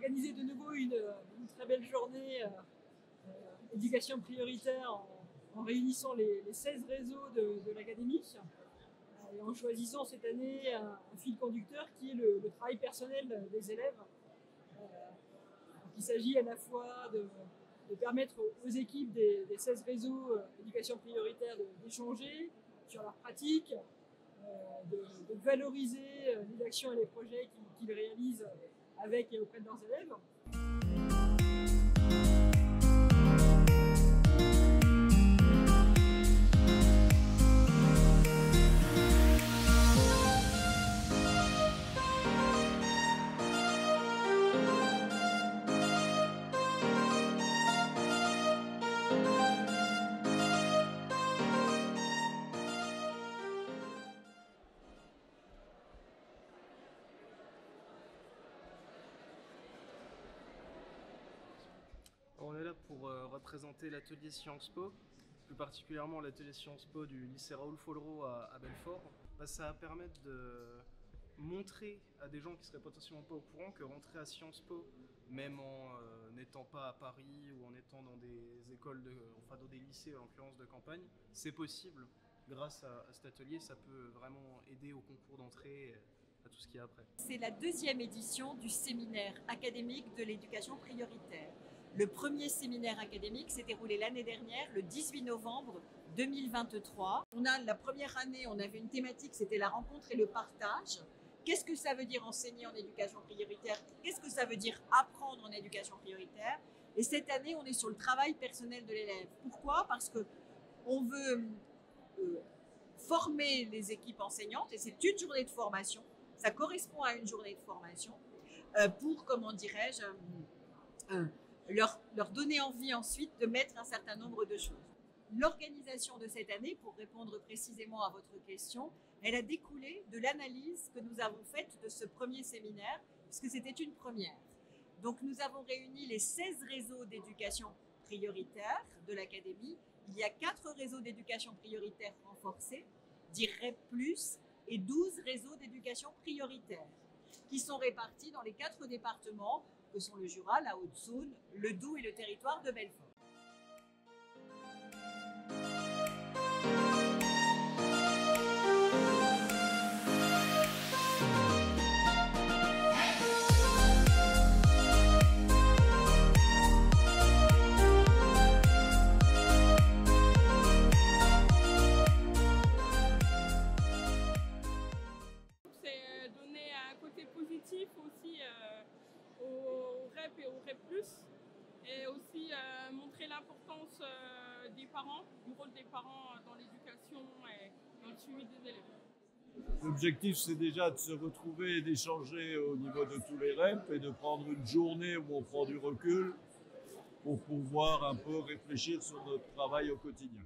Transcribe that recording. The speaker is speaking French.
organisé de nouveau une très belle journée éducation prioritaire en réunissant les 16 réseaux de l'académie et en choisissant cette année un fil conducteur qui est le travail personnel des élèves. Il s'agit à la fois de permettre aux équipes des 16 réseaux éducation prioritaire d'échanger sur leurs pratiques, de valoriser les actions et les projets qu'ils réalisent avec et auprès de leurs élèves. On est là pour représenter l'atelier Sciences Po, plus particulièrement l'atelier Sciences Po du lycée Raoul Follereau à Belfort. Ça va permettre de montrer à des gens qui seraient potentiellement pas au courant que rentrer à Sciences Po, même en n'étant pas à Paris ou en étant dans des écoles, dans des lycées en l'occurrence de campagne, c'est possible. Grâce à cet atelier, ça peut vraiment aider au concours d'entrée, à tout ce qu'il y a après. C'est la deuxième édition du séminaire académique de l'éducation prioritaire. Le premier séminaire académique s'est déroulé l'année dernière, le 18 novembre 2023. La première année, on avait une thématique, c'était la rencontre et le partage. Qu'est-ce que ça veut dire enseigner en éducation prioritaire? Qu'est-ce que ça veut dire apprendre en éducation prioritaire? Et cette année, on est sur le travail personnel de l'élève. Pourquoi? Parce qu'on veut former les équipes enseignantes, et c'est une journée de formation. Ça correspond à une journée de formation pour, comment dirais-je, leur donner envie ensuite de mettre un certain nombre de choses. L'organisation de cette année, pour répondre précisément à votre question, elle a découlé de l'analyse que nous avons faite de ce premier séminaire, puisque c'était une première. Donc nous avons réuni les 16 réseaux d'éducation prioritaire de l'académie. Il y a 4 réseaux d'éducation prioritaire renforcés, REP+, et 12 réseaux d'éducation prioritaire, qui sont répartis dans les 4 départements que sont le Jura, la Haute-Saône, le Doubs et le territoire de Belfort. C'est donner un côté positif aussi au REP et au REP+, et aussi montrer l'importance des parents, du rôle des parents dans l'éducation et dans le suivi des élèves. L'objectif, c'est déjà de se retrouver et d'échanger au niveau de tous les REP et de prendre une journée où on prend du recul pour pouvoir un peu réfléchir sur notre travail au quotidien.